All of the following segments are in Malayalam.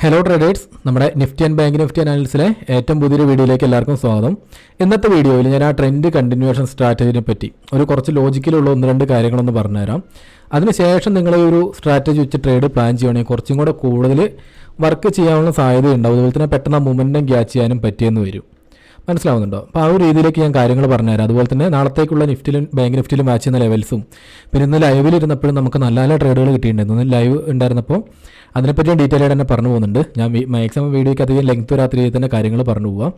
ഹലോ ട്രേഡേഴ്സ്, നമ്മുടെ നിഫ്റ്റി ആൻഡ് ബാങ്ക് നിഫ്റ്റി അനാലിസിലെ ഏറ്റവും പുതിയൊരു വീഡിയോയിലേക്ക് എല്ലാവർക്കും സ്വാഗതം. ഇന്നത്തെ വീഡിയോയിൽ ഞാൻ ആ ട്രെൻഡ് കണ്ടിന്യൂവേഷൻ സ്ട്രാറ്റജിനെ പറ്റി കുറച്ച് ലോജിക്കലുള്ള ഒന്ന് രണ്ട് കാര്യങ്ങളൊന്ന് പറഞ്ഞുതരാം. അതിനുശേഷം നിങ്ങൾ ഈ ഒരു സ്ട്രാറ്റജി വെച്ച് ട്രേഡ് പ്ലാൻ ചെയ്യുകയാണെങ്കിൽ കുറച്ചും കൂടെ കൂടുതൽ വർക്ക് ചെയ്യാനുള്ള സാധ്യതയുണ്ടാവും. അതുപോലെ തന്നെ പെട്ടെന്ന് മൊമെൻറ്റം ക്യാച്ച് ചെയ്യാനും പറ്റിയെന്ന് വരും. മനസ്സിലാവുന്നുണ്ടോ? അപ്പോൾ ആ ഒരു രീതിയിലേക്ക് ഞാൻ കാര്യങ്ങൾ പറഞ്ഞുതരാം. അതുപോലെ തന്നെ നാളത്തേക്കുള്ള നിഫ്റ്റിയിലും ബാങ്ക് നിഫ്റ്റിയിലും മാച്ച് ചെയ്യുന്ന ലെവൽസും പിന്നെ ഇന്ന് ലൈവിലിരുന്നപ്പോഴും നമുക്ക് നല്ല നല്ല ട്രേഡുകൾ കിട്ടിയിട്ടുണ്ടായിരുന്നു. ഇന്ന് ലൈവ് ഉണ്ടായിരുന്നപ്പോൾ അതിനെപ്പറ്റി ഞാൻ ഡീറ്റെയിൽ ആയിട്ട് തന്നെ പറഞ്ഞു പോകുന്നുണ്ട്. ഞാൻ മാക്സിമം വീഡിയോയ്ക്ക് അധികം ലെങ്ത് വരാത്ത രീതിയിൽ തന്നെ കാര്യങ്ങൾ പറഞ്ഞു പോവാം.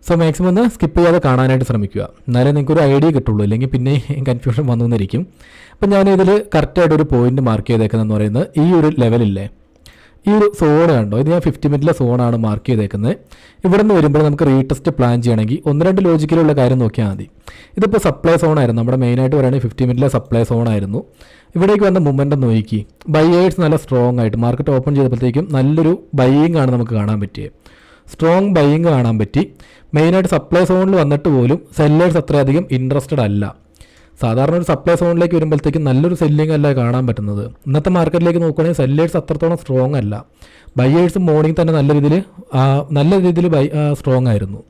സോ മാക്സിമം ഒന്ന് സ്കിപ്പ് ചെയ്യാതെ കാണാനായിട്ട് ശ്രമിക്കുക, എന്നാലേ നിങ്ങൾക്കൊരു ഐഡിയ കിട്ടുള്ളൂ. അല്ലെങ്കിൽ പിന്നെ കൺഫ്യൂഷൻ വന്നുകൊണ്ടിരിക്കും. അപ്പം ഞാൻ ഇതിൽ കറക്റ്റായിട്ട് ഒരു പോയിന്റ് മാർക്ക് ചെയ്തേക്കുന്നതെന്ന് പറയുന്നത് ഈ ഒരു ലെവലില്ലേ, ഈ ഒരു സോൺ കണ്ടോ, ഇത് ഞാൻ 50 മിനിറ്റിലെ സോണാണ് മാർക്ക് ചെയ്തേക്കുന്നത്. ഇവിടെ നിന്ന് വരുമ്പോൾ നമുക്ക് റീടെസ്റ്റ് പ്ലാൻ ചെയ്യണമെങ്കിൽ ഒന്ന് രണ്ട് ലോജിക്കലുള്ള കാര്യം നോക്കിയാൽ മതി. ഇതിപ്പോൾ സപ്ലൈ സോൺ ആയിരുന്നു, നമ്മുടെ മെയിനായിട്ട് പറയുകയാണെങ്കിൽ 50 മിനിറ്റിലെ സപ്ലൈ സോൺ ആയിരുന്നു. ഇവിടേക്ക് വന്ന മൊമെൻറ്റം നോക്കി, ബയേഴ്സ് നല്ല സ്ട്രോങ് ആയിട്ട് മാർക്കറ്റ് ഓപ്പൺ ചെയ്തപ്പോഴത്തേക്കും നല്ലൊരു ബൈയിങ് ആണ് നമുക്ക് കാണാൻ പറ്റിയത്. സ്ട്രോങ് ബൈയിങ് കാണാൻ പറ്റി. മെയിനായിട്ട് സപ്ലൈ സോണിൽ വന്നിട്ട് പോലും സെല്ലേഴ്സ് അത്രയധികം ഇൻട്രസ്റ്റഡ് അല്ല. സാധാരണ ഒരു സപ്ലൈ സോണിലേക്ക് വരുമ്പോഴത്തേക്കും നല്ലൊരു സെല്ലിംഗ് അല്ല കാണാൻ പറ്റുന്നത്. ഇന്നത്തെ മാർക്കറ്റിലേക്ക് നോക്കുകയാണെങ്കിൽ സെല്ലേഴ്സ് അത്രത്തോളം സ്ട്രോങ് അല്ല. ബയേഴ്സ് മോർണിംഗ് തന്നെ നല്ല രീതിയിൽ സ്ട്രോങ് ആയിരുന്നു.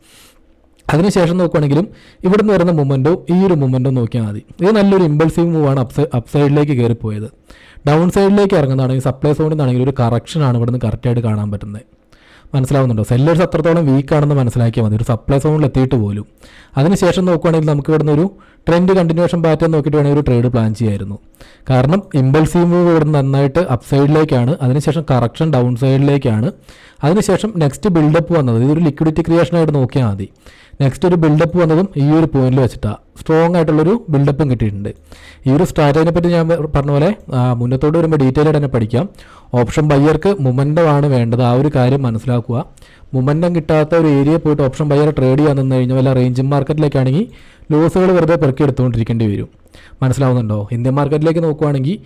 അതിനുശേഷം നോക്കുകയാണെങ്കിലും ഇവിടെ നിന്ന് വരുന്ന മൊമെൻറ്റോ ഈ ഒരു മൊമെൻറ്റോ നോക്കിയാൽ മതി. ഇത് നല്ലൊരു ഇമ്പൾസീവ് മൂവാണ് അപ്പ് സൈഡിലേക്ക് കയറിപ്പോയത്. ഡൗൺ സൈഡിലേക്ക് ഇറങ്ങുന്നതാണെങ്കിൽ സപ്ലൈ സോണിൽ നിന്നാണെങ്കിൽ ഒരു കറക്ഷനാണ് ഇവിടെ നിന്ന് കറക്റ്റായിട്ട് കാണാൻ പറ്റുന്നത്. മനസ്സിലാവുന്നുണ്ടോ? സെല്ലേഴ്സ് അത്രത്തോളം വീക്കാണെന്ന് മനസ്സിലാക്കിയാൽ മതി, ഒരു സപ്ലൈ സോണിൽ എത്തിയിട്ട് പോലും. അതിനുശേഷം നോക്കുകയാണെങ്കിൽ നമുക്ക് ഇവിടുന്ന് ഒരു ട്രെൻഡ് കണ്ടിന്യൂവേഷൻ പാറ്റേൺ നോക്കിയിട്ട് വേണമെങ്കിൽ ഒരു ട്രേഡ് പ്ലാൻ ചെയ്യായിരുന്നു. കാരണം ഇമ്പൾസീവ് മൂവ് ഇവിടുന്ന് നന്നായിട്ട് അപ്പ് സൈഡിലേക്കാണ്, അതിനുശേഷം കറക്ഷൻ ഡൗൺ സൈഡിലേക്കാണ്. അതിനുശേഷം നെക്സ്റ്റ് ബിൽഡപ്പ് വന്നത് ഇതൊരു ലിക്വിഡിറ്റി ക്രിയേഷനായിട്ട് നോക്കിയാൽ മതി. നെക്സ്റ്റ് ഒരു ബിൽഡപ്പ് വന്നതും ഈ ഒരു പോയിന്റിൽ വെച്ചിട്ടാണ് സ്ട്രോങ് ആയിട്ടുള്ളൊരു ബിൽഡപ്പും കിട്ടിയിട്ടുണ്ട്. ഈ ഒരു സ്ട്രാറ്റജിനെ പറ്റി ഞാൻ പറഞ്ഞ പോലെ മുന്നത്തോട്ട് വരുമ്പോൾ ഡീറ്റെയിൽ ആയിട്ട് തന്നെ പഠിക്കാം. ഓപ്ഷൻ ബയ്യർക്ക് മൊമെൻറ്റമാണ് വേണ്ടത്, ആ ഒരു കാര്യം മനസ്സിലാക്കുക. മൊമെൻറ്റം കിട്ടാത്ത ഒരു ഏരിയ പോയിട്ട് ഓപ്ഷൻ ബയ്യർ ട്രേഡ് ചെയ്യാൻ നിന്ന് കഴിഞ്ഞാൽ വല്ല റേഞ്ചിങ് മാർക്കറ്റിലേക്കാണെങ്കിൽ ലോസുകൾ വെറുതെ പെറുക്കി എടുത്തുകൊണ്ടിരിക്കേണ്ടി വരും. മനസ്സിലാവുന്നുണ്ടോ? ഇന്ത്യൻ മാർക്കറ്റിലേക്ക് നോക്കുകയാണെങ്കിൽ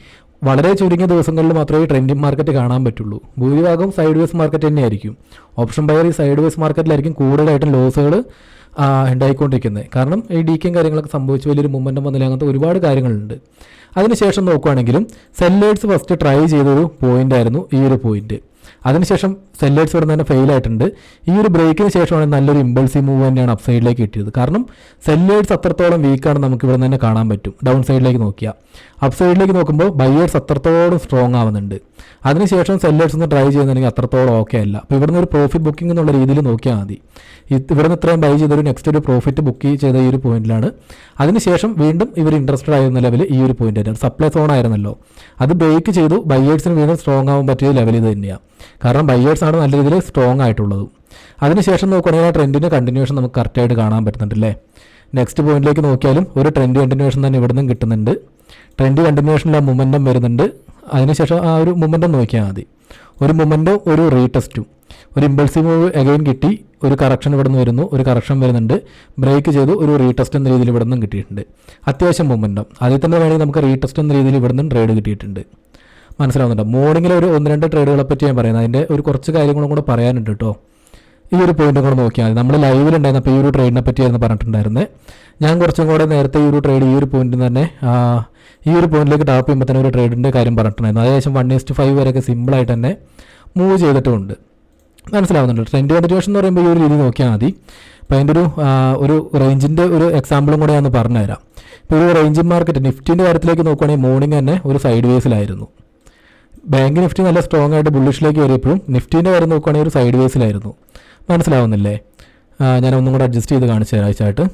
വളരെ ചുരുങ്ങിയ ദിവസങ്ങളിൽ മാത്രമേ ട്രെൻഡിങ് മാർക്കറ്റ് കാണാൻ പറ്റുള്ളൂ. ഭൂരിഭാഗം സൈഡ് വേസ് മാർക്കറ്റ് തന്നെയായിരിക്കും. ഓപ്ഷൻ ബയർ ഈ സൈഡ് വേസ് മാർക്കറ്റിലായിരിക്കും കൂടുതലായിട്ടും ലോസുകൾ ഉണ്ടായിക്കൊണ്ടിരിക്കുന്നത്. കാരണം ഈ ഡീക്കും കാര്യങ്ങളൊക്കെ സംഭവിച്ച് വലിയൊരു മൊമെൻറ്റം വന്നില്ല, അങ്ങനത്തെ ഒരുപാട് കാര്യങ്ങളുണ്ട്. അതിനുശേഷം നോക്കുകയാണെങ്കിലും സെല്ലേഴ്സ് ഫസ്റ്റ് ട്രൈ ചെയ്തൊരു പോയിന്റ് ആയിരുന്നു ഈ ഒരു പോയിന്റ്. അതിനുശേഷം സെല്ലേഴ്സ് ഇവിടെ തന്നെ ഫെയിൽ ആയിട്ടുണ്ട്. ഈ ഒരു ബ്രേക്കിന് ശേഷമാണ് നല്ലൊരു ഇമ്പൾസീവ് മൂവ് തന്നെയാണ് അപ്പ് സൈഡിലേക്ക് കിട്ടിയത്. കാരണം സെല്ലേഴ്സ് അത്രത്തോളം വീക്കാണ് നമുക്ക് ഇവിടെ തന്നെ കാണാൻ പറ്റും. ഡൗൺ സൈഡിലേക്ക് നോക്കിയാൽ അപ്പ് സൈഡിലേക്ക് നോക്കുമ്പോൾ ബയേഴ്സ് അത്രത്തോളം സ്ട്രോങ് ആവുന്നുണ്ട്. അതിനുശേഷം സെല്ലേഴ്സ് ഒന്ന് ട്രൈ ചെയ്യുന്നുണ്ടെങ്കിൽ അത്രത്തോളം ഓക്കെ അല്ല. അപ്പോൾ ഇവിടുന്ന് ഒരു പ്രോഫിറ്റ് ബുക്കിംഗ് എന്നുള്ള രീതിയിൽ നോക്കിയാൽ മതി. ഇവിടുന്ന് ഇത്രയും ബൈ ചെയ്തൊരു നെക്സ്റ്റ് ഒരു പ്രോഫിറ്റ് ബുക്ക് ചെയ്ത ഈ ഒരു പോയിന്റിലാണ്. അതിനുശേഷം വീണ്ടും ഇവർ ഇൻട്രസ്റ്റഡ് ആയിരുന്ന ലെവൽ ഈ ഒരു പോയിന്റ് ആയിരുന്നു. സപ്ലൈ സോൺ ആയിരുന്നല്ലോ, അത് ബ്രേക്ക് ചെയ്തു. ബയേഴ്സിന് വീണ്ടും സ്ട്രോങ് ആവാൻ പറ്റിയ ലെവൽ ഇത് തന്നെയാണ്. കാരണം ബയേഴ്സാണ് നല്ല രീതിയിൽ സ്ട്രോങ് ആയിട്ടുള്ളത്. അതിനുശേഷം നോക്കുകയാണെങ്കിൽ ആ ട്രെൻഡിൻ്റെ കണ്ടിന്യൂവേഷൻ നമുക്ക് കറക്റ്റായിട്ട് കാണാൻ പറ്റുന്നുണ്ടല്ലേ. നെക്സ്റ്റ് പോയിന്റിലേക്ക് നോക്കിയാലും ഒരു ട്രെൻഡ് കണ്ടിന്യൂവേഷൻ തന്നെ ഇവിടെ നിന്നും കിട്ടുന്നുണ്ട്. ട്രെൻഡ് കണ്ടിന്യൂവേഷനിൽ ആ മൊമെൻറ്റം വരുന്നുണ്ട്. അതിനുശേഷം ആ ഒരു മൊമെൻറ്റം നോക്കിയാൽ മതി. ഒരു മൊമെൻറ്റും ഒരു റീടെസ്റ്റും ഒരു ഇമ്പൾസീവ് മൂവ് അഗൈൻ കിട്ടി. ഒരു കറക്ഷൻ ഇവിടെ നിന്ന് വരുന്നു, ഒരു കറക്ഷൻ വരുന്നുണ്ട്, ബ്രേക്ക് ചെയ്തു, ഒരു റീടെസ്റ്റ് എന്ന രീതിയിൽ ഇവിടെ നിന്നും കിട്ടിയിട്ടുണ്ട്. അത്യാവശ്യം മൊമെൻറ്റം അതിൽ തന്നെ വേണമെങ്കിൽ നമുക്ക് റീടെസ്റ്റ് എന്ന രീതിയിൽ ഇവിടെ നിന്നും ട്രേഡ് കിട്ടിയിട്ടുണ്ട്. മനസ്സിലാവുന്നുണ്ടോ? മോർണിംഗിൽ ഒരു ഒന്ന് രണ്ട് ട്രേഡുകളെ പറ്റി ഞാൻ പറയുന്നത്, അതിൻ്റെ ഒരു കുറച്ച് കാര്യങ്ങളും കൂടെ പറയാനുണ്ട് കേട്ടോ. ഈ ഒരു പോയിന്റും കൂടെ നോക്കിയാൽ മതി. നമ്മൾ ലൈവിലുണ്ടായിരുന്നപ്പോൾ ഈ ഒരു ട്രേഡിനെ പറ്റിയായിരുന്നു പറഞ്ഞിട്ടുണ്ടായിരുന്നത്. ഞാൻ കുറച്ചും കൂടെ നേരത്തെ ഈ ഒരു ട്രേഡ് ഈ ഒരു പോയിന്റിൽ തന്നെ ഈ ഒരു പോയിന്റിലേക്ക് ടാപ്പ് ചെയ്യുമ്പോൾ തന്നെ ഒരു ട്രേഡിൻ്റെ കാര്യം പറഞ്ഞിട്ടുണ്ടായിരുന്നു. ഏകദേശം 1:5 വരെയൊക്കെ സിമ്പിളായിട്ട് തന്നെ മൂവ് ചെയ്തിട്ടുമുണ്ട്. മനസ്സിലാവുന്നുണ്ട്? ട്രെൻഡ് കണ്ടിന്യൂവേഷൻ എന്ന് പറയുമ്പോൾ ഈ ഒരു രീതി നോക്കിയാൽ മതി. അപ്പോൾ അതിൻ്റെ ഒരു റേഞ്ചിൻ്റെ ഒരു എക്സാമ്പിളും കൂടെ ഞാൻ പറഞ്ഞുതരാം. ഇപ്പോൾ ഒരു റേഞ്ചിങ് മാർക്കറ്റ് നിഫ്റ്റിൻ്റെ കാര്യത്തിലേക്ക് നോക്കുകയാണെങ്കിൽ മോർണിംഗ് തന്നെ ഒരു സൈഡ് വേസിലായിരുന്നു. ബാങ്ക് നിഫ്റ്റി നല്ല സ്ട്രോങ് ആയിട്ട് ബുള്ളിഷിലേക്ക് കയറിയപ്പോഴും നിഫ്റ്റീൻ്റെ കാര്യം നോക്കുകയാണെങ്കിൽ ഒരു സൈഡ് വേസിലായിരുന്നു. മനസ്സിലാവുന്നില്ലേ? ഞാൻ ഒന്നും കൂടെ അഡ്ജസ്റ്റ് ചെയ്ത് കാണിച്ചു തരാഴ്ചയായിട്ട്.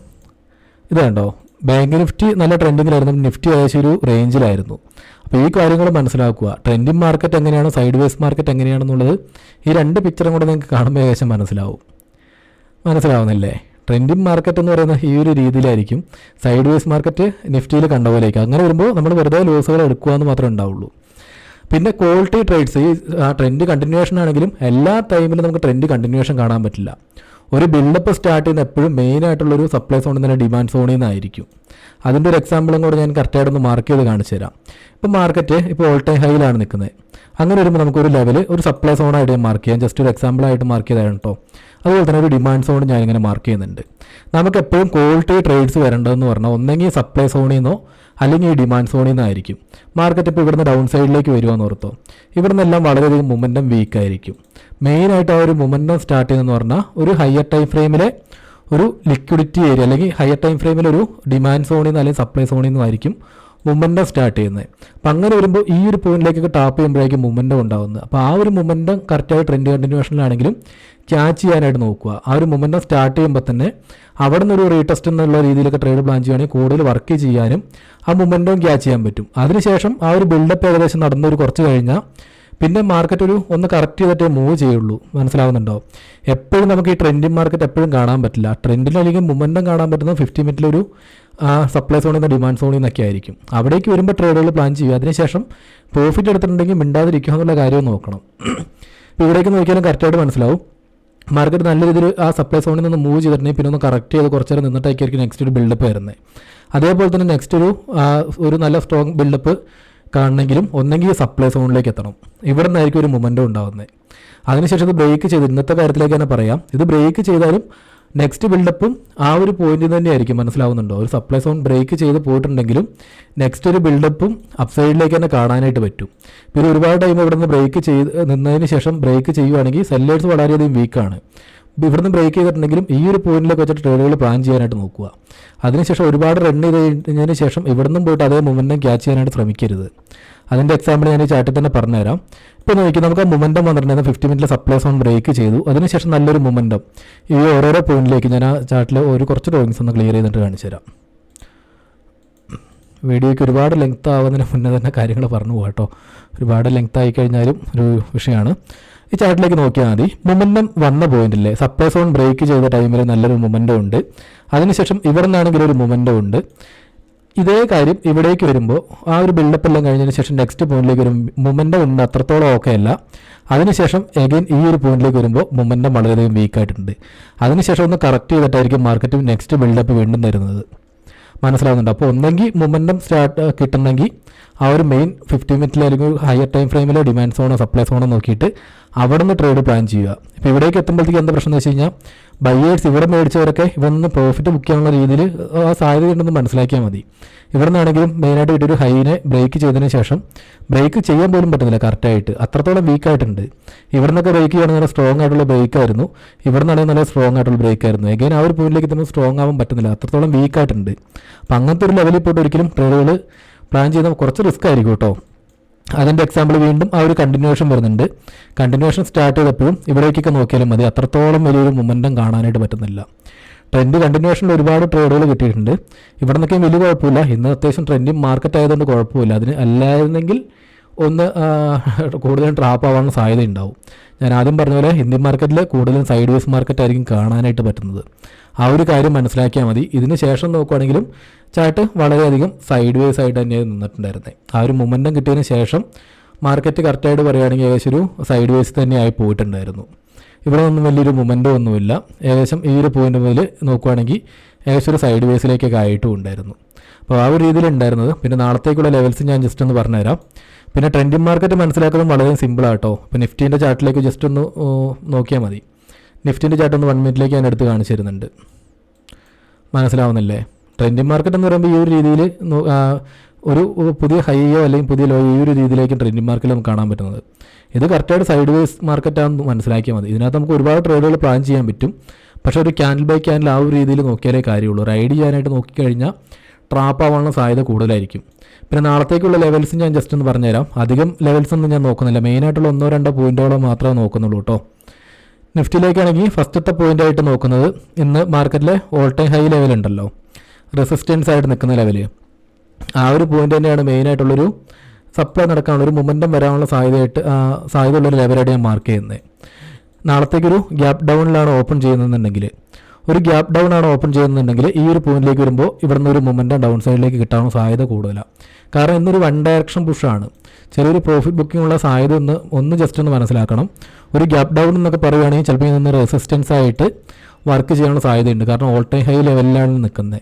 ഇത് കണ്ടോ, ബാങ്ക് നിഫ്റ്റി നല്ല ട്രെൻഡിങ്ങിലായിരുന്നു, നിഫ്റ്റി ഏകദേശം ഒരു റേഞ്ചിലായിരുന്നു. അപ്പോൾ ഈ കാര്യങ്ങൾ മനസ്സിലാക്കുക. ട്രെൻഡിങ് മാർക്കറ്റ് എങ്ങനെയാണ്, സൈഡ് വേസ് മാർക്കറ്റ് എങ്ങനെയാണെന്നുള്ളത് ഈ രണ്ട് പിക്ചറും കൂടെ നിങ്ങൾക്ക് കാണുമ്പോൾ ഏകദേശം മനസ്സിലാവുന്നില്ലേ? ട്രെൻഡിങ് മാർക്കറ്റ് എന്ന് പറയുന്ന ഈ ഒരു രീതിയിലായിരിക്കും, സൈഡ് വേസ് മാർക്കറ്റ് നിഫ്റ്റിയിൽ കണ്ട പോലെയായിരിക്കും. അങ്ങനെ വരുമ്പോൾ നമ്മൾ വെറുതെ ലോസുകൾ എടുക്കുക എന്ന് മാത്രമേ ഉണ്ടാവുള്ളൂ. പിന്നെ ക്വാളിറ്റി ട്രേഡ്സ്, ഈ ട്രെൻഡ് കണ്ടിന്യൂവേഷൻ ആണെങ്കിലും എല്ലാ ടൈമിലും നമുക്ക് ട്രെൻഡ് കണ്ടിന്യൂവേഷൻ കാണാൻ പറ്റില്ല. ഒരു ബിൽഡപ്പ് സ്റ്റാർട്ട് ചെയ്യുന്ന എപ്പോഴും മെയിനായിട്ടുള്ളൊരു സപ്ലൈ സോണിൽ തന്നെ ഡിമാൻഡ് സോണിൽ നിന്നായിരിക്കും. അതിൻ്റെ ഒരു എക്സാമ്പിളും കൂടെ ഞാൻ കറക്റ്റായിട്ടൊന്ന് മാർക്ക് ചെയ്ത് കാണിച്ചു തരാം. ഇപ്പോൾ മാർക്കറ്റ് ഇപ്പോൾ ഓൾ ടൈം ഹൈയിലാണ് നിൽക്കുന്നത്. അങ്ങനെ വരുമ്പോൾ നമുക്കൊരു ലെവൽ ഒരു സപ്ലൈ സോണായിട്ട് മാർക്ക് ചെയ്യാം. ജസ്റ്റ് ഒരു എക്സാമ്പിളായിട്ട് മാർക്ക് ചെയ്തതാണ് കേട്ടോ. അതുപോലെ തന്നെ ഒരു ഡിമാൻഡ് സോൺ ഞാനിങ്ങനെ മാർക്ക് ചെയ്യുന്നുണ്ട്. നമുക്ക് എപ്പോഴും ക്വാളിറ്റി ട്രേഡ്സ് വരേണ്ടതെന്ന് പറഞ്ഞാൽ ഒന്നെങ്കിൽ സപ്ലൈ സോണിൽ നിന്നോ അല്ലെങ്കിൽ ഈ ഡിമാൻഡ് സോണിൽ നിന്നായിരിക്കും. മാർക്കറ്റ് ഇപ്പോൾ ഇവിടുന്ന് ഡൗൺ സൈഡിലേക്ക് വരുവാന്ന് ഓർത്തോ, ഇവിടുന്ന് എല്ലാം വളരെയധികം മൊമെൻറ്റം വീക്കായിരിക്കും. മെയിനായിട്ട് ആ ഒരു മൊമെൻറ്റം സ്റ്റാർട്ട് ചെയ്യുന്നതെന്ന് പറഞ്ഞാൽ ഒരു ഹയർ ടൈം ഫ്രെയിമിലെ ഒരു ലിക്വിഡിറ്റി ഏരിയ അല്ലെങ്കിൽ ഹയർ ടൈം ഫ്രെയിമിൽ ഒരു ഡിമാൻഡ് സോണിൽ നിന്ന് അല്ലെങ്കിൽ സപ്ലൈ സോണിൽ നിന്നായിരിക്കും മൊമെൻറ്റം സ്റ്റാർട്ട് ചെയ്യുന്നത്. അപ്പം അങ്ങനെ വരുമ്പോൾ ഈ ഒരു പോയിന്റിലേക്കൊക്കെ ടാപ്പ് ചെയ്യുമ്പോഴേക്കും മൊമെൻറ്റം ഉണ്ടാകുന്നത്. അപ്പോൾ ആ ഒരു മൊമെൻറ്റം കറക്റ്റായി ട്രെൻഡ് കണ്ടിന്യൂഷനിലാണെങ്കിലും ക്യാച്ച് ചെയ്യാനായിട്ട് നോക്കുക. ആ ഒരു മൊമെൻറ്റം സ്റ്റാർട്ട് ചെയ്യുമ്പോൾ തന്നെ അവിടെ നിന്നൊരു റീടെസ്റ്റ് എന്നുള്ള രീതിയിലൊക്കെ ട്രേഡ് പ്ലാൻ ചെയ്യുകയാണെങ്കിൽ കൂടുതൽ വർക്ക് ചെയ്യാനും ആ മൊമെൻറ്റം ക്യാച്ച് ചെയ്യാൻ പറ്റും. അതിനുശേഷം ആ ഒരു ബിൽഡപ്പ് ഏകദേശം നടന്നൊരു കുറച്ച് കഴിഞ്ഞാൽ പിന്നെ മാർക്കറ്റ് ഒന്ന് കറക്റ്റ് ചെയ്തിട്ടേ മൂവ് ചെയ്യുള്ളൂ. മനസ്സിലാവുന്നുണ്ടോ? എപ്പോഴും നമുക്ക് ഈ ട്രെൻഡിങ് മാർക്കറ്റ് എപ്പോഴും കാണാൻ പറ്റില്ല. ട്രെൻഡിൽ അല്ലെങ്കിൽ മൊമെൻറ്റം കാണാൻ പറ്റുന്നത് 50 മിനിറ്റിലൊരു സപ്ലൈ സോണിൽ നിന്ന് ഡിമാൻഡ് സോണിൽ നിന്നൊക്കെ ആയിരിക്കും. അവിടേക്ക് വരുമ്പോൾ ട്രേഡുകൾ പ്ലാൻ ചെയ്യുക. അതിനുശേഷം പ്രോഫിറ്റ് എടുത്തിട്ടുണ്ടെങ്കിൽ മിണ്ടാതിരിക്കുക എന്നുള്ള കാര്യം നോക്കണം. ഇപ്പോൾ ഇവിടേക്ക് നോക്കിയാലും കറക്റ്റായിട്ട് മനസ്സിലാവും മാർക്കറ്റ് നല്ല രീതിയിൽ ആ സപ്ലൈ സോണിൽ നിന്ന് മൂവ് ചെയ്തിട്ടുണ്ടെങ്കിൽ പിന്നെ ഒന്ന് കറക്റ്റ് ചെയ്ത് കുറച്ച് നേരം നിന്നിട്ടായിരിക്കും നെക്സ്റ്റ് ഒരു ബിൽഡപ്പ് വരുന്നത്. അതേപോലെ തന്നെ നെക്സ്റ്റ് ഒരു നല്ല സ്ട്രോങ് ബിൽഡപ്പ് കാണണമെങ്കിലും ഒന്നെങ്കിൽ സപ്ലൈ സോണിലേക്ക് എത്തണം. ഇവിടെ നിന്നായിരിക്കും ഒരു മൊമെൻറ്റം ഉണ്ടാകുന്നത്. അതിനുശേഷം ഇത് ബ്രേക്ക് ചെയ്ത് ഇന്നത്തെ കാര്യത്തിലേക്ക് തന്നെ പറയാം, ഇത് ബ്രേക്ക് ചെയ്താലും നെക്സ്റ്റ് ബിൽഡപ്പും ആ ഒരു പോയിന്റിൽ തന്നെയായിരിക്കും. മനസ്സിലാവുന്നുണ്ടോ? ഒരു സപ്ലൈ സോൺ ബ്രേക്ക് ചെയ്ത് പോയിട്ടുണ്ടെങ്കിലും നെക്സ്റ്റ് ഒരു ബിൽഡപ്പും അപ്സൈഡിലേക്ക് തന്നെ കാണാനായിട്ട് പറ്റും. പിന്നെ ഒരുപാട് ടൈം ഇവിടെ നിന്ന് ബ്രേക്ക് ചെയ്ത് നിന്നതിന് ശേഷം ബ്രേക്ക് ചെയ്യുവാണെങ്കിൽ സെല്ലേഴ്സ് വളരെയധികം വീക്കാണ്. ഇവിടുന്ന് ബ്രേക്ക് ചെയ്തിട്ടുണ്ടെങ്കിലും ഈ ഒരു പോയിന്റിലേക്ക് വെച്ചിട്ട് ട്രേഡുകൾ പ്ലാൻ ചെയ്യാനായിട്ട് നോക്കുക. അതിനുശേഷം ഒരുപാട് റൺ ചെയ്ത് കഴിഞ്ഞതിന് ശേഷം ഇവിടുന്നും പോയിട്ട് അതേ മൊമെൻറ്റം ക്യാച്ച് ചെയ്യാനായിട്ട് ശ്രമിക്കരുത്. അതിൻ്റെ എക്സാമ്പിൾ ഞാൻ ഈ ചാറ്റിൽ തന്നെ പറഞ്ഞുതരാം. ഇപ്പോൾ നോക്കി നമുക്ക് ആ മൊമെൻറ്റം വന്നിട്ടുണ്ടായിരുന്നു 50 മിനിറ്റിൽ സപ്ലൈ സോൺ ബ്രേക്ക് ചെയ്തു. അതിനുശേഷം നല്ലൊരു മൊമെൻറ്റം ഈ ഓരോരോ പോയിന്റിലേക്ക് ഞാൻ ആ ചാറ്റിൽ കുറച്ച് ഡ്രോയിങ്സ് ഒന്ന് ക്ലിയർ ചെയ്തിട്ട് കാണിച്ചു തരാം. വീഡിയോയ്ക്ക് ഒരുപാട് ലെങ്ത് ആവുന്നതിന് മുന്നേ തന്നെ കാര്യങ്ങൾ പറഞ്ഞു പോകാം കേട്ടോ. ഒരുപാട് ലെങ്ത് ആയി കഴിഞ്ഞാലും ഒരു വിഷയമാണ്. ഈ ചാർട്ടിലേക്ക് നോക്കിയാൽ മതി. മൊമെൻറ്റം വന്ന പോയിന്റില്ലേ സപ്ലൈ സോൺ ബ്രേക്ക് ചെയ്ത ടൈമിൽ നല്ലൊരു മൊമെൻറ്റം ഉണ്ട്. അതിനുശേഷം ഇവിടെ നിന്നാണെങ്കിൽ ഒരു മൊമെൻറ്റം ഉണ്ട്. ഇതേ കാര്യം ഇവിടേക്ക് വരുമ്പോൾ ആ ഒരു ബിൽഡപ്പ് എല്ലാം കഴിഞ്ഞതിന് ശേഷം നെക്സ്റ്റ് പോയിന്റിലേക്ക് വരും മൊമെൻറ്റം ഉണ്ട്, അത്രത്തോളം ഓക്കെ അല്ല. അതിനുശേഷം എഗെയിൻ ഈ ഒരു പോയിന്റിലേക്ക് വരുമ്പോൾ മൊമെൻറ്റം വളരെയധികം വീക്കായിട്ടുണ്ട്. അതിനുശേഷം ഒന്ന് കറക്റ്റ് ചെയ്തിട്ടായിരിക്കും മാർക്കറ്റ് നെക്സ്റ്റ് ബിൽഡപ്പ് വീണ്ടും തരുന്നത്. മനസ്സിലാവുന്നുണ്ട്? അപ്പോൾ ഒന്നെങ്കിൽ മൊമെൻറ്റം സ്റ്റാർട്ട് കിട്ടണമെങ്കിൽ ആ ഒരു മെയിൻ 50 മിനിറ്റിൽ അല്ലെങ്കിൽ higher time ഫ്രെയിമിലെ demand Suno supply Suno നോക്കിയിട്ട് അവിടെ നിന്ന് ട്രേഡ് പ്ലാൻ ചെയ്യുക. ഇപ്പോൾ ഇവിടേക്ക് എത്തുമ്പോഴത്തേക്ക് എന്താ പ്രശ്നം എന്ന് വെച്ച് കഴിഞ്ഞാൽ ബയേഴ്സ് ഇവിടെ മേടിച്ചവരൊക്കെ ഇവിടെ നിന്ന് പ്രോഫിറ്റ് ബുക്ക് ചെയ്യാനുള്ള രീതിയിൽ ആ സാധ്യതയുണ്ടെന്ന് മനസ്സിലാക്കിയാൽ മതി. ഇവിടെ നിന്നാണെങ്കിലും മെയിനായിട്ട് ഇട്ടൊരു ഹൈനെ ബ്രേക്ക് ചെയ്തതിന് ശേഷം ബ്രേക്ക് ചെയ്യാൻ പോലും പറ്റുന്നില്ല കറക്റ്റായിട്ട്, അത്രത്തോളം വീക്കായിട്ടുണ്ട്. ഇവിടെ നിന്നൊക്കെ ബ്രേക്ക് ചെയ്യണമെങ്കിൽ നല്ല സ്ട്രോങ് ആയിട്ടുള്ള ബ്രേക്ക് ആയിരുന്നു, ഇവിടെ നിന്നാണെങ്കിൽ നല്ല സ്ട്രോങ് ആയിട്ടുള്ള ബ്രേക്ക് ആയിരുന്നു. എഗൈൻ ആ ഒരു പോയിന്റിലേക്ക് എത്തുമ്പോൾ സ്ട്രോങ് ആവാൻ പറ്റുന്നില്ല, അത്രത്തോളം വീക്കായിട്ടുണ്ട്. അപ്പം അങ്ങനത്തെ ഒരു ലെവലിൽ പോയിട്ട് ഒരിക്കലും ട്രേഡുകൾ പ്ലാൻ ചെയ്യുന്ന കുറച്ച് റിസ്ക് ആയിരിക്കും കേട്ടോ. അതിൻ്റെ എക്സാമ്പിൾ വീണ്ടും ആ ഒരു കണ്ടിന്യൂവേഷൻ വരുന്നുണ്ട്. കണ്ടിന്യൂവേഷൻ സ്റ്റാർട്ട് ചെയ്തപ്പോഴും ഇവിടേക്കൊക്കെ നോക്കിയാലും മതി, അത്രത്തോളം വലിയൊരു മൊമെൻറ്റം കാണാനായിട്ട് പറ്റുന്നില്ല. ട്രെൻഡ് കണ്ടിന്യൂവേഷനിൽ ഒരുപാട് ട്രേഡുകൾ കിട്ടിയിട്ടുണ്ട്. ഇവിടെ നിന്നൊക്കെ വലിയ കുഴപ്പമില്ല. ഇന്ന് അത്യാവശ്യം ട്രെൻഡിങ് മാർക്കറ്റ് ആയതുകൊണ്ട് കുഴപ്പമില്ല. അതിന് അല്ലായിരുന്നെങ്കിൽ ഒന്ന് കൂടുതലും ട്രാപ്പ് ആവാനുള്ള സാധ്യത ഉണ്ടാവും. ഞാൻ ആദ്യം പറഞ്ഞ പോലെ ഇന്ത്യൻ മാർക്കറ്റിൽ കൂടുതലും സൈഡ് വേസ് മാർക്കറ്റ് ആയിരിക്കും കാണാനായിട്ട് പറ്റുന്നത്. ആ ഒരു കാര്യം മനസ്സിലാക്കിയാൽ മതി. ഇതിന് ശേഷം നോക്കുകയാണെങ്കിലും ചാർട്ട് വളരെയധികം സൈഡ് വേസ് ആയിട്ട് തന്നെയാണ് നിന്നിട്ടുണ്ടായിരുന്നത്. ആ ഒരു മൊമെൻറ്റം കിട്ടിയതിന് ശേഷം മാർക്കറ്റ് കറക്റ്റായിട്ട് പറയുകയാണെങ്കിൽ ഏകദേശം ഒരു സൈഡ് വേസ് തന്നെയായി പോയിട്ടുണ്ടായിരുന്നു. ഇവിടെ ഒന്നും വലിയൊരു മൊമെൻറ്റം ഒന്നുമില്ല. ഏകദേശം ഈ ഒരു പോയിന്റ് മുതൽ നോക്കുകയാണെങ്കിൽ ഏകദേശം ഒരു സൈഡ് വേസിലേക്കൊക്കെ ആയിട്ടും ഉണ്ടായിരുന്നു. അപ്പോൾ ആ ഒരു രീതിയിൽ ഉണ്ടായിരുന്നത്. പിന്നെ നാളത്തേക്കുള്ള ലെവൽസ് ഞാൻ ജസ്റ്റ് ഒന്ന് പറഞ്ഞുതരാം. പിന്നെ ട്രെൻഡിങ് മാർക്കറ്റ് മനസ്സിലാക്കുന്നത് വളരെ സിമ്പിളാട്ടോ. ഇപ്പോൾ നിഫ്റ്റീൻ്റെ ചാർട്ടിലേക്ക് ജസ്റ്റ് ഒന്ന് നോക്കിയാൽ മതി. നിഫ്റ്റീൻ്റെ ചാർട്ട് ഒന്ന് 1 മിനിറ്റിലേക്ക് ഞാൻ എടുത്ത് കാണിച്ചു തരുന്നുണ്ട്. മനസ്സിലാവുന്നില്ലേ? ട്രെൻഡിങ് മാർക്കറ്റ് എന്ന് പറയുമ്പോൾ ഈ ഒരു രീതിയിൽ ഒരു പുതിയ ഹൈയോ അല്ലെങ്കിൽ പുതിയ ലോയോ ഈ ഒരു രീതിയിലേക്ക് ട്രെൻഡിങ് മാർക്കറ്റിൽ നമുക്ക് കാണാൻ പറ്റുന്നത്. ഇത് കറക്റ്റായിട്ട് സൈഡ് വേസ് മാർക്കറ്റാണെന്ന് മനസ്സിലാക്കിയാൽ മതി. ഇതിനകത്ത് നമുക്ക് ഒരുപാട് ട്രേഡുകൾ പ്ലാൻ ചെയ്യാൻ പറ്റും. പക്ഷേ ഒരു ക്യാൻഡിൽ ബൈ ക്യാൻഡിൽ ആ ഒരു രീതിയിൽ നോക്കിയാലേ കാര്യമുള്ളൂ. റൈഡ് ചെയ്യാനായിട്ട് നോക്കിക്കഴിഞ്ഞാൽ ട്രാപ്പ് ആവാനുള്ള സാധ്യത കൂടുതലായിരിക്കും. പിന്നെ നാളത്തേക്കുള്ള ലെവൽസ് ഞാൻ ജസ്റ്റ് ഒന്ന് പറഞ്ഞുതരാം. അധികം ലെവൽസ് ഒന്നും ഞാൻ നോക്കുന്നില്ല. മെയിനായിട്ടുള്ള 1-2 പോയിന്റുകളോ മാത്രമേ നോക്കുന്നുള്ളൂ കേട്ടോ. നിഫ്റ്റിയിലേക്കാണെങ്കിൽ ഫസ്റ്റത്തെ പോയിൻ്റായിട്ട് നോക്കുന്നത് ഇന്ന് മാർക്കറ്റിലെ ഓൾ ടൈം ഹൈ ലെവൽ ഉണ്ടല്ലോ, റെസിസ്റ്റൻസ് ആയിട്ട് നിൽക്കുന്ന ലെവല്, ആ ഒരു പോയിന്റ് തന്നെയാണ് മെയിനായിട്ടുള്ളൊരു സപ്ലൈ നടക്കാനുള്ള ഒരു മൊമെൻറ്റം വരാനുള്ള സാധ്യതയുള്ളൊരു ലെവലായിട്ട് ഞാൻ മാർക്ക് ചെയ്യുന്നത്. നാളത്തേക്കൊരു ഗ്യാപ്പ് ഡൗണിലാണ് ഓപ്പൺ ചെയ്യുന്നതെന്നുണ്ടെങ്കിൽ ഈ ഒരു പോയിന്റിലേക്ക് വരുമ്പോൾ ഇവിടുന്ന് ഒരു മൊമെൻറ്റം ഡൗൺ സൈഡിലേക്ക് കിട്ടാനുള്ള സാധ്യത കൂടുതലാണ്. കാരണം ഇന്നൊരു 1 ഡയറക്ഷൻ പുഷാണ്. ചെറിയൊരു പ്രോഫിറ്റ് ബുക്കിംഗ് ഉള്ള സാധ്യത ഒന്ന് ജസ്റ്റ് ഒന്ന് മനസ്സിലാക്കണം. ഒരു ഗ്യാപ്പ് ഡൗൺ എന്നൊക്കെ പറയുകയാണെങ്കിൽ ചിലപ്പോൾ ഇന്ന് റെസിസ്റ്റൻസ് ആയിട്ട് വർക്ക് ചെയ്യാനുള്ള സാധ്യതയുണ്ട്. കാരണം ഓൾ ടൈം ഹൈ ലെവലിലാണ് നിൽക്കുന്നത്.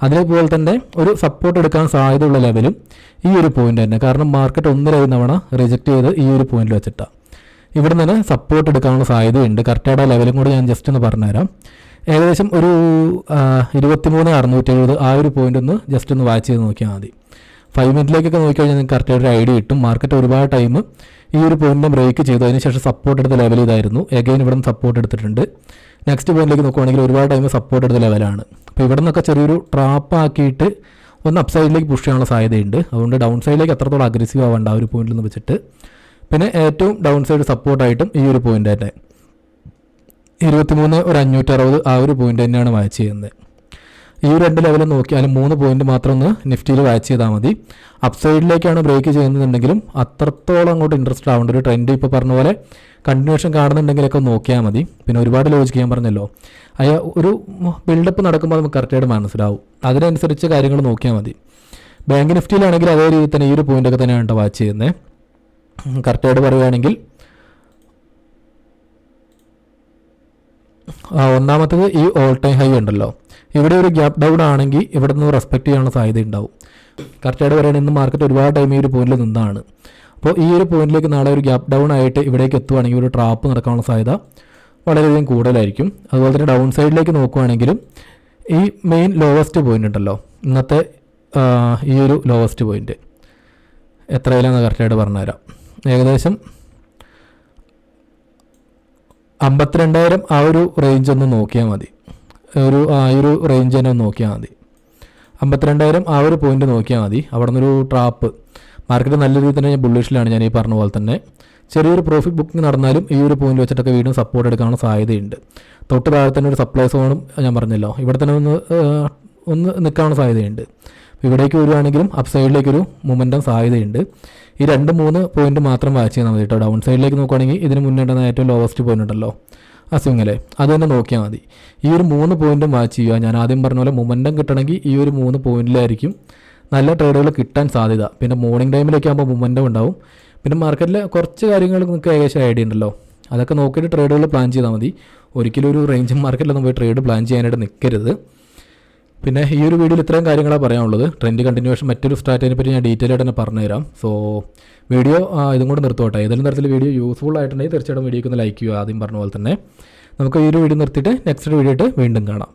അതേപോലെ തന്നെ ഒരു സപ്പോർട്ട് എടുക്കാൻ സാധ്യതയുള്ള ലെവലും ഈ ഒരു പോയിന്റ് തന്നെ. കാരണം മാർക്കറ്റ് 1-2 തവണ റിജക്റ്റ് ചെയ്ത് ഈ ഒരു പോയിന്റിൽ വെച്ചിട്ടാണ്. ഇവിടെ നിന്ന് സപ്പോർട്ട് എടുക്കാനുള്ള സാധ്യതയുണ്ട്. കറക്റ്റായിട്ട് ആ ലെവലും കൂടി ഞാൻ ജസ്റ്റ് ഒന്ന് പറഞ്ഞുതരാം. ഏകദേശം ഒരു 23,670 ആ ഒരു പോയിന്റ് ഒന്ന് ജസ്റ്റ് ഒന്ന് വാച്ച് ചെയ്ത് നോക്കിയാൽ മതി. 5 മിനിറ്റിലേക്കൊക്കെ നോക്കിക്കഴിഞ്ഞാൽ നിങ്ങൾക്ക് കറക്റ്റായിട്ട് ഒരു ഐഡിയ കിട്ടും. മാർക്കറ്റ് ഒരുപാട് ടൈം ഈ ഒരു പോയിന്റിനെ ബ്രേക്ക് ചെയ്തു. അതിനുശേഷം സപ്പോർട്ട് എടുത്ത ലെവൽ ഇതായിരുന്നു. എഗെയിൻ ഇവിടെ നിന്ന് സപ്പോർട്ട് എടുത്തിട്ടുണ്ട്. നെക്സ്റ്റ് പോയിന്റിലേക്ക് നോക്കുവാണെങ്കിൽ ഒരുപാട് ടൈം സപ്പോർട്ട് എടുത്ത ലെവലാണ്. അപ്പോൾ ഇവിടെ നിന്നൊക്കെ ചെറിയൊരു ട്രാപ്പ് ആക്കിയിട്ട് ഒന്ന് അപ്പ് സൈഡിലേക്ക് പുഷ് ചെയ്യാനുള്ള സാധ്യതയുണ്ട്. അതുകൊണ്ട് ഡൗൺ സൈഡിലേക്ക് എത്രത്തോളം അഗ്രസീവ് ആവേണ്ട ആ ഒരു പോയിന്റിൽ നിന്ന് വെച്ചിട്ട്. പിന്നെ ഏറ്റവും ഡൗൺ സൈഡ് സപ്പോർട്ടായിട്ടും ഈ ഒരു പോയിന്റ് തന്നെ 23,560 ആ ഒരു പോയിന്റ് തന്നെയാണ് വാച്ച് ചെയ്യുന്നത്. ഈ ഒരു 2 ലെവലും നോക്കിയാലും 3 പോയിന്റ് മാത്രം ഒന്ന് നിഫ്റ്റിയിൽ വാച്ച് ചെയ്താൽ മതി. അപ്പ് സൈഡിലേക്കാണ് ബ്രേക്ക് ചെയ്യുന്നുണ്ടെങ്കിലും അത്രത്തോളം അങ്ങോട്ട് ഇൻട്രസ്റ്റ് ആവേണ്ട ഒരു ട്രെൻഡ് ഇപ്പോൾ പറഞ്ഞ പോലെ കണ്ടിന്യൂഷൻ കാണുന്നുണ്ടെങ്കിലൊക്കെ നോക്കിയാൽ മതി. പിന്നെ ഒരുപാട് ലോജിക്ക് ഞാൻ പറഞ്ഞല്ലോ, ഒരു ബിൽഡപ്പ് നടക്കുമ്പോൾ നമുക്ക് കറക്റ്റായിട്ട് മനസ്സിലാവും. അതിനനുസരിച്ച് കാര്യങ്ങൾ നോക്കിയാൽ മതി. ബാങ്ക് നിഫ്റ്റിയിലാണെങ്കിൽ അതേ രീതിയിൽ തന്നെ ഈ ഒരു പോയിന്റൊക്കെ തന്നെയാണ് വാച്ച് ചെയ്യുന്നത്. കറക്റ്റായിട്ട് പറയുകയാണെങ്കിൽ ഒന്നാമത്തത് ഈ ഓൾ ടൈം ഹൈ ഉണ്ടല്ലോ, ഇവിടെ ഒരു ഗ്യാപ്പ് ഡൗൺ ആണെങ്കിൽ ഇവിടെ നിന്ന് റെസ്പെക്ട് ചെയ്യാനുള്ള സാധ്യത ഉണ്ടാവും. കറക്റ്റായിട്ട് പറയുകയാണെങ്കിൽ ഇന്ന് മാർക്കറ്റ് ഒരുപാട് ടൈം ഈ ഒരു പോയിന്റിൽ നിന്നാണ്. അപ്പോൾ ഈ ഒരു പോയിന്റിലേക്ക് നാളെ ഒരു ഗ്യാപ്പ് ഡൗൺ ആയിട്ട് ഇവിടേക്ക് എത്തുവാണെങ്കിൽ ഒരു ട്രാപ്പ് നടക്കാനുള്ള സാധ്യത വളരെയധികം കൂടുതലായിരിക്കും. അതുപോലെ തന്നെ ഡൗൺ സൈഡിലേക്ക് നോക്കുവാണെങ്കിലും ഈ മെയിൻ ലോവസ്റ്റ് പോയിന്റ് ഉണ്ടല്ലോ, ഇന്നത്തെ ഈ ഒരു ലോവസ്റ്റ് പോയിന്റ് എത്രയിലാണെന്ന് കറക്റ്റായിട്ട് പറഞ്ഞുതരാം. ഏകദേശം 52,000 ആ ഒരു റേഞ്ച് ഒന്ന് നോക്കിയാൽ മതി. ഈ ഒരു റേഞ്ച് തന്നെ ഒന്ന് നോക്കിയാൽ മതി. 52,000 ആ ഒരു പോയിന്റ് നോക്കിയാൽ മതി. അവിടെ നിന്നൊരു ട്രാപ്പ് മാർക്കറ്റ് നല്ല രീതിയിൽ തന്നെ ബുള്ളിഷിലാണ്. ഞാൻ ഈ പറഞ്ഞ പോലെ തന്നെ ചെറിയൊരു പ്രോഫിറ്റ് ബുക്കിംഗ് നടന്നാലും ഈ ഒരു പോയിന്റ് വെച്ചിട്ടൊക്കെ വീണ്ടും സപ്പോർട്ട് എടുക്കാനുള്ള സാധ്യതയുണ്ട്. തൊട്ട് താഴെ തന്നെ ഒരു സപ്ലൈ സോണും ഞാൻ പറഞ്ഞല്ലോ, ഇവിടെ തന്നെ ഒന്ന് നിൽക്കാനുള്ള സാധ്യതയുണ്ട്. ഇവിടേക്ക് വരുവാണെങ്കിലും അപ്പ് സൈഡിലേക്കൊരു മൊമെൻറ്റം സാധ്യതയുണ്ട്. ഈ 2-3 പോയിന്റ് മാത്രം വാച്ച് ചെയ്താൽ മതി കേട്ടോ. ഡൗൺ സൈഡിലേക്ക് നോക്കുകയാണെങ്കിൽ ഇതിന് മുന്നേ ഉണ്ടാകുന്ന ഏറ്റവും ലോവസ്റ്റ് പോയിന്റ് ഉണ്ടല്ലോ, ആ സ്വിങ്ങിലെ അത് തന്നെ നോക്കിയാൽ മതി. ഈ ഒരു 3 പോയിന്റും വാച്ച് ചെയ്യുക. ഞാൻ ആദ്യം പറഞ്ഞ പോലെ മൊമെൻറ്റം കിട്ടണമെങ്കിൽ ഈ ഒരു 3 പോയിന്റിലായിരിക്കും നല്ല ട്രേഡുകൾ കിട്ടാൻ സാധ്യത. പിന്നെ മോർണിംഗ് ടൈമിലേക്ക് ആകുമ്പോൾ മൊമെൻറ്റം ഉണ്ടാവും. പിന്നെ മാർക്കറ്റിൽ കുറച്ച് കാര്യങ്ങൾ നിങ്ങൾക്ക് ഏകദേശം ഐഡിയ ഉണ്ടല്ലോ, അതൊക്കെ നോക്കിയിട്ട് ട്രേഡുകൾ പ്ലാൻ ചെയ്താൽ മതി. ഒരിക്കലും ഒരു റേഞ്ച് മാർക്കറ്റിലൊന്നും പോയി ട്രേഡ് പ്ലാൻ ചെയ്യാനായിട്ട് നിൽക്കരുത്. പിന്നെ ഈ ഒരു വീഡിയോയിൽ ഇത്രയും കാര്യങ്ങളാണ് പറയാനുള്ളത്. ട്രെൻഡ് കണ്ടിന്യൂഷൻ മറ്റൊരു സ്ട്രാറ്റജിനെ പറ്റി ഞാൻ ഡീറ്റെയിൽ ആയിട്ട് തന്നെ പറഞ്ഞുതരാം. സോ വീഡിയോ ഇതും കൂടെ നിർത്തോട്ടെ. ഏതെങ്കിലും തരത്തിൽ വീഡിയോ യൂസ്ഫുൾ ആയിട്ടുണ്ടെങ്കിൽ തീർച്ചയായിട്ടും വീഡിയോക്ക് ഒന്ന് ലൈക്ക് ചെയ്യുക. ആദ്യം പറഞ്ഞ പോലെ തന്നെ നമുക്ക് ഈ ഒരു വീഡിയോ നിർത്തിയിട്ട് നെക്സ്റ്റ് വീഡിയോ ആയിട്ട് വീണ്ടും കാണാം.